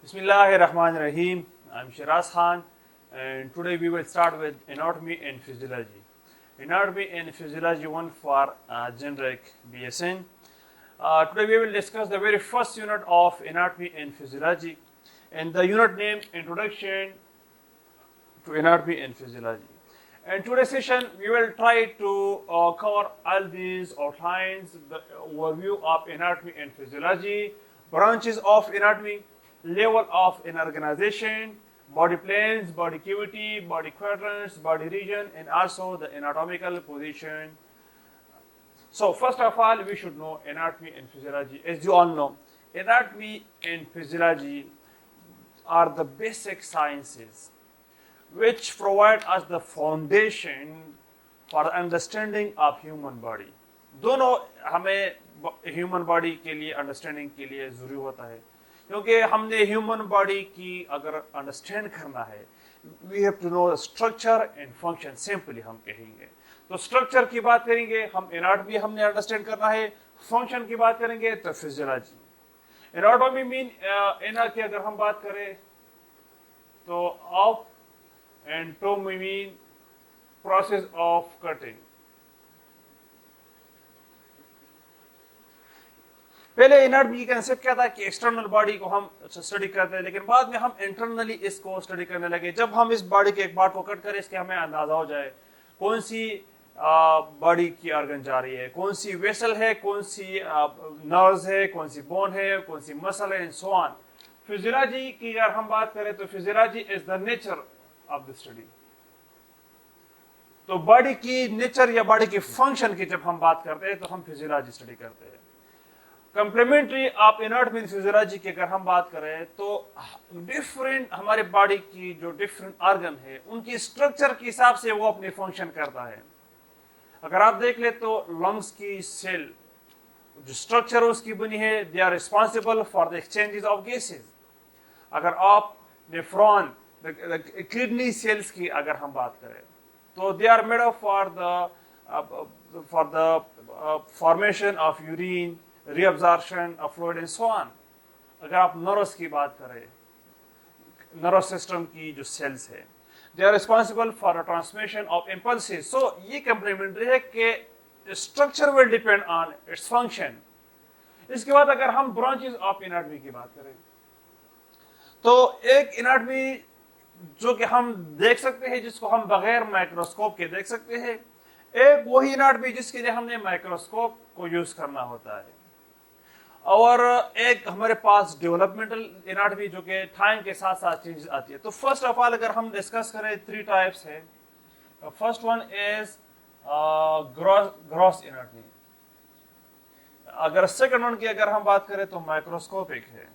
Bismillahirrahmanirrahim. I'm Shiraz Khan, and today we will start with anatomy and physiology. Anatomy and physiology 1 for generic BSN. Today we will discuss the very first unit of anatomy and physiology, and the unit name Introduction to Anatomy and Physiology. And today's session we will try to cover all these outlines, the overview of anatomy and physiology, branches of anatomy, level of an organization, body planes, body cavity, body quadrants, body region, and also the anatomical position. So first of all, we should know anatomy and physiology. As you all know, anatomy and physiology are the basic sciences which provide us the foundation for understanding of human body. दोनों हमें human body के लिए understanding के लिए ज़रूरी होता है, क्योंकि हमने ह्यूमन बॉडी की अगर अंडरस्टैंड करना है, we have to know structure and function. Simply हम कहेंगे तो स्ट्रक्चर की बात करेंगे, हम एनाटॉमी हमने अंडरस्टैंड करना है. फंक्शन की बात करेंगे तो फिजियोलॉजी. एनाटॉमी मीन एना की अगर हम बात करें तो off and to mean process of cutting. पहले एनाटॉमी का कंसेप्ट क्या था कि एक्सटर्नल बॉडी को हम स्टडी करते हैं, लेकिन बाद में हम इंटरनली इसको स्टडी करने लगे. जब हम इस बॉडी के एक पार्ट को कट करें, इसके हमें अंदाजा हो जाए कौन सी बॉडी की ऑर्गन जा रही है, कौन सी वेसल है, कौन सी नर्व्स है, कौन सी बोन है, कौन सी मसल है, एंड सो ऑन. फिजियोलॉजी की अगर हम बात करें तो physiology is the nature of the study. तो बॉडी की नेचर या बॉडी की फंक्शन की जब हम बात करते हैं तो हम फिजियोलॉजी स्टडी करते हैं. Complementary of anatomy and physiology की अगर हम बात करें तो डिफरेंट हमारे बॉडी की जो डिफरेंट ऑर्गन है उनकी स्ट्रक्चर के हिसाब से वो अपने फंक्शन करता है. अगर आप देख ले तो लंग्स की सेल जो स्ट्रक्चर उसकी बनी है, they are responsible for the exchanges of gases. अगर आप नेफ्रॉन किडनी सेल्स की अगर हम बात करें तो they are made up for the formation of urine, reabsorption of fluid and so on. अगर आप नर्व्स की बात करें, नर्व सिस्टम की जो सेल्स है, they are responsible for the transmission of impulses. So ये complementary है कि structure will depend on its function. इसके बाद अगर हम branches of anatomy की बात करें तो एक anatomy जो कि हम देख सकते हैं, जिसको हम बगैर माइक्रोस्कोप के देख सकते हैं, एक वही anatomy जिसके लिए हमने माइक्रोस्कोप को यूज करना होता है, और एक हमारे पास डेवलपमेंटल एनाटॉमी जो कि टाइम के साथ साथ चेंजेस आती है. तो फर्स्ट ऑफ ऑल अगर हम डिस्कस करें, 3 टाइप्स है. First one is gross anatomy. अगर सेकंड वन की अगर हम बात करें तो माइक्रोस्कोपिक है,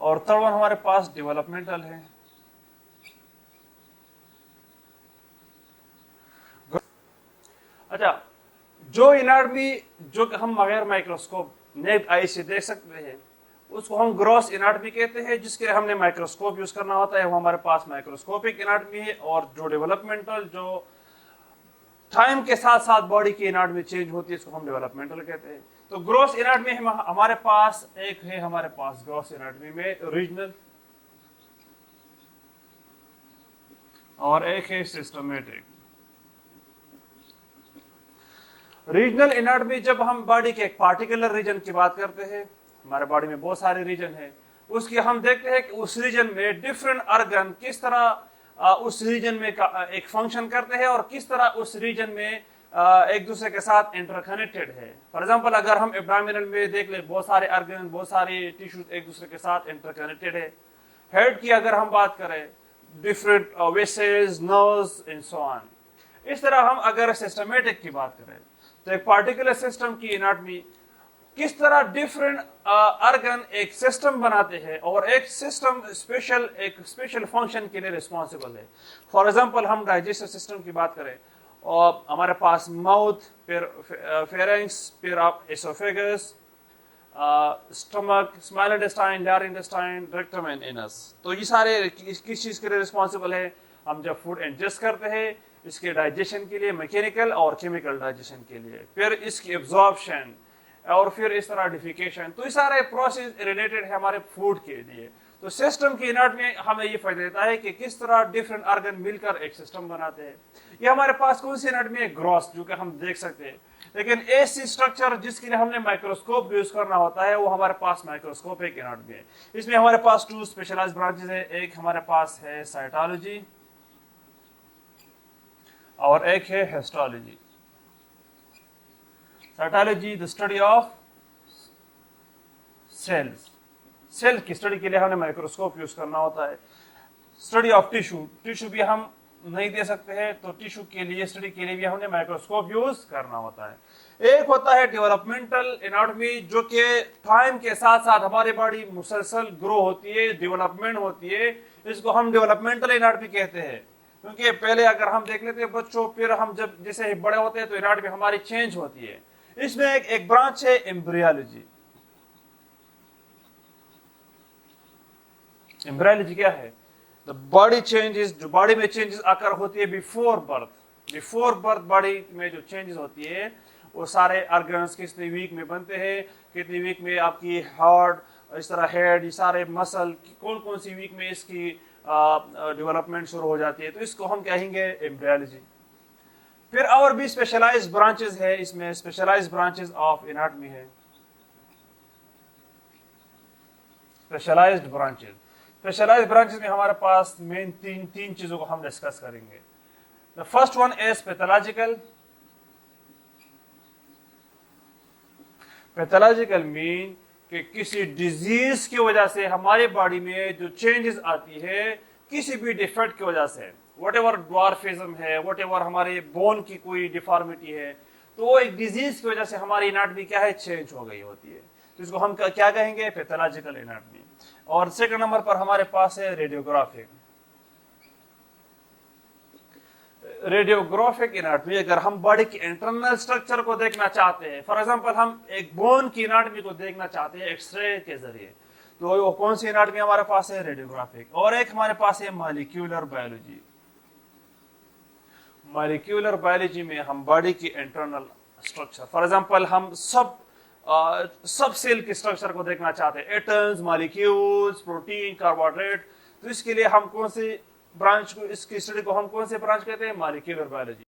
और थर्ड वन हमारे पास डेवलपमेंटल है. अच्छा, जो एनाटॉमी जो कि हम बगैर माइक्रोस्कोप नेक्ड आई से देख सकते हैं उसको हम ग्रॉस एनाटॉमी कहते हैं, जिसके लिए हमने माइक्रोस्कोप यूज करना होता है, वो हमारे पास माइक्रोस्कोपिक एनाटॉमी है. और जो डेवलपमेंटल जो टाइम के साथ साथ बॉडी की एनाटॉमी चेंज होती है, इसको हम डेवलपमेंटल कहते हैं. तो ग्रॉस एनाटॉमी हमारे पास एक है, हमारे पास ग्रॉस एनाटॉमी में रीजनल और एक है सिस्टमेटिक. रीजनल एनाटॉमी जब हम बॉडी के एक पार्टिकुलर रीजन की बात करते हैं, हमारे बॉडी में बहुत सारे रीजन है, उसकी हम देखते हैं कि उस रीजन में डिफरेंट ऑर्गन किस तरह उस रीजन में एक फंक्शन करते हैं और किस तरह उस रीजन में एक दूसरे के साथ इंटरकनेक्टेड है. फॉर एग्जांपल अगर हम एब्डोमिनल में देख ले, बहुत सारे ऑर्गन, बहुत सारे टिश्यूज एक दूसरे के साथ इंटरकनेक्टेड है. हेड की अगर हम बात करें, different vessels, nerves and so on. इस तरह हम अगर सिस्टमेटिक की बात करें तो एक पार्टिकुलर सिस्टम की एनाटॉमी किस तरह डिफरेंट ऑर्गन एक सिस्टम बनाते हैं और एक सिस्टम एक स्पेशल फंक्शन के लिए रिस्पॉन्सिबल है. फॉर एग्जांपल हम डाइजेस्टिव सिस्टम की बात करें और हमारे पास माउथ, फिर फेरेंक्स, फिर आप oesophagus, stomach, small intestine, large intestine, rectum and anus. तो ये सारे किस चीज के लिए रिस्पॉन्सिबल है? हम जब फूड इंजेस्ट करते हैं इसके डाइजेशन के लिए, मैकेनिकल और केमिकल डाइजेशन के लिए, फिर इसकी एब्जॉर्प्शन, और फिर इस तरह डिफिकेशन। तो ये सारे प्रोसेस रिलेटेड है हमारे फूड के लिए। तो सिस्टम की एनाटॉमी हमें ये फायदा देता है कि किस तरह डिफरेंट ऑर्गन मिलकर एक सिस्टम बनाते हैं। ये हमारे पास कौन सी एनाटॉमी है? ग्रॉस, जो कि हम देख सकते हैं। लेकिन ऐसी स्ट्रक्चर जिसके लिए हमने माइक्रोस्कोप यूज करना होता है वो हमारे पास माइक्रोस्कोपिक एनाटॉमी है। इसमें हमारे पास 2 स्पेशलाइज्ड ब्रांचेस है। एक हमारे पास है साइटोलॉजी और एक है histology. Cytology the study of cells, cell की स्टडी के लिए हमें माइक्रोस्कोप यूज करना होता है। स्टडी ऑफ टिश्यू, टिश्यू भी हम नहीं दे सकते हैं, तो टिश्यू के लिए स्टडी के लिए भी हमने माइक्रोस्कोप यूज करना होता है। एक होता है डेवलपमेंटल एनाटॉमी, जो कि टाइम के साथ साथ हमारी बॉडी मुसलसल ग्रो होती है, डेवलपमेंट होती है। इसको हम डेवलपमेंटल एनाटॉमी कहते हैं। क्योंकि पहले अगर हम देख लेते हैं बच्चों, फिर हम जब जैसे बड़े होते हैं तो एनाटॉमी हमारी चेंज होती है। इसमें एक ब्रांच है एम्ब्रियोलॉजी। एम्ब्रियोलॉजी क्या है? द बॉडी चेंजेस, जो बॉडी में चेंजेस आकर होती है before birth. Before birth body में जो चेंजेस होती है वो सारे ऑर्गन्स कितने वीक में बनते हैं, कितनी वीक में आपकी हार्ट, इस तरह हेड, ये सारे मसल कौन कौन सी वीक में इसकी डेवलपमेंट शुरू हो जाती है। तो इसको हम कहेंगे एम्ब्रियोलॉजी। फिर और भी स्पेशलाइज्ड ब्रांचेस है। इसमें स्पेशलाइज्ड ब्रांचेस ऑफ एनाटॉमी है। स्पेशलाइज्ड ब्रांचेस, स्पेशलाइज्ड ब्रांचेस में हमारे पास मेन तीन चीजों को हम डिस्कस करेंगे। The first one is pathological. Pathological mean कि किसी डिजीज की वजह से हमारी बॉडी में जो चेंजेस आती है, किसी भी डिफेक्ट की वजह से, व्हाटएवर ड्वार्फिज्म है, व्हाटएवर हमारे बोन की कोई डिफॉर्मिटी है, तो वो एक डिजीज की वजह से हमारी एनाटॉमी क्या है? चेंज हो गई होती है। तो इसको हम क्या कहेंगे? Pathological anatomy. और सेकंड नंबर पर हमारे पास है रेडियोग्राफिक। रेडियोग्राफिक एनाटॉमी, अगर हम बॉडी के इंटरनल स्ट्रक्चर को देखना चाहते हैं, फॉर एग्जांपल हम एक बोन की एनाटॉमी को देखना चाहते हैं एक्सरे के जरिए, तो वो कौन सी एनाटॉमी हमारे पास है? रेडियोग्राफिक। और एक हमारे पास है मॉलिक्यूलर बायोलॉजी। मॉलिक्यूलर बायोलॉजी में हम बॉडी की इंटरनल स्ट्रक्चर, फॉर एग्जांपल हम सब सेल के स्ट्रक्चर को देखना चाहते हैं, एटम्स, मॉलिक्यूल्स, प्रोटीन, कार्बोहाइड्रेट। तो इसके लिए हम कौन से ब्रांच को, इसकी स्टडी को हम कौन से ब्रांच कहते हैं? Molecular biology.